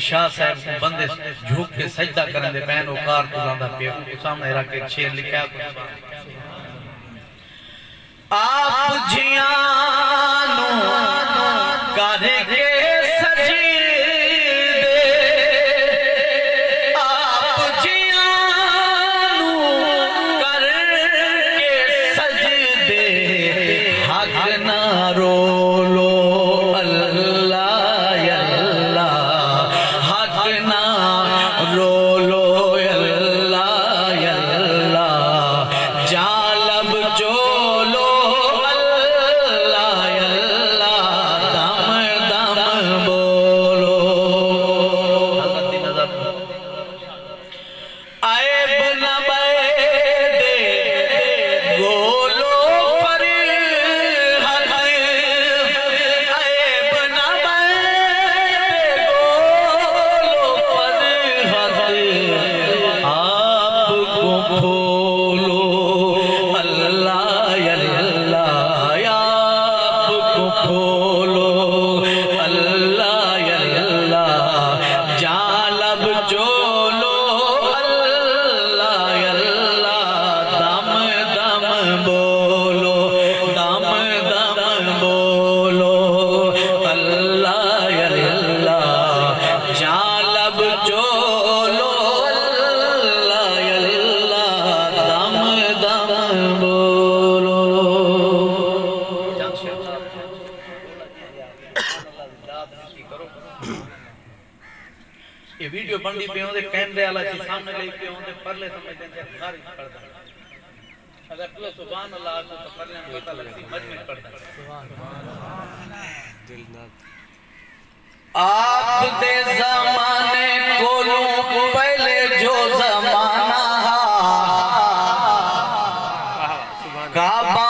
शाह साहब को बंदे झुक के सजदा करन दे पैन ओकार तो लांदा पे सामने रख के शेर लिखा आप जियानो करे के सजी दे आप जियानो करे के सजी दे हक ना रोलो ये वीडियो बंदी पे होंदे कैमरे वाला जी सामने ले पे होंदे परले समझदे हैं खारिज पड़दा अगर तू सुभान अल्लाह तो परले पता लगती मजमे पड़दा सुभान दिल ना आप दे जमाने कोलो पहले जो जमाना काबा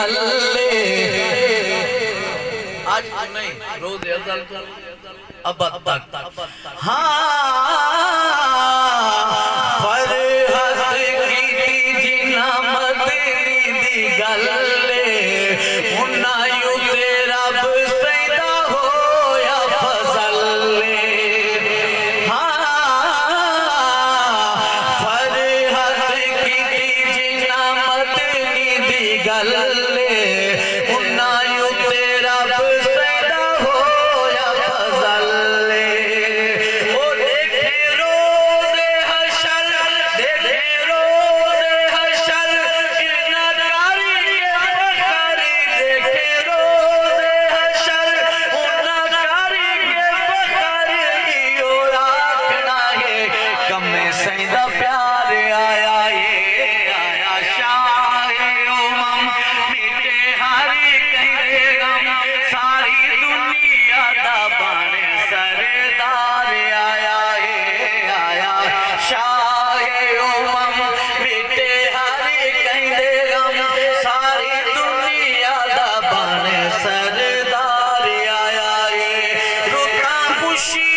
गल आज तो नहीं, रोज अज़ल अब तक। हाँ फरहत की जिना मदनी दी गल उन्हां तेरा सैदा होया फजल। हाँ फरहत की जिना मदनी दी गल उन्हां तेरा सैदा होया फजल। ओ देखे रोज़े हशर, देखे रोज़े हशर इन्ना कारी के फखर, देखे रोज़े हशर उन्ना कारी के फखर। इयो आखना है कमे सैदा प्यार आया, ये आया शाहे उमम मिटे हारी कहते गम, सारी दुनिया दा बने सरदार आया, ये आया शाहे उमम मिटे हारी कहते गम, सारी दुनिया दा बने सरदार आया। ये रुका खुशी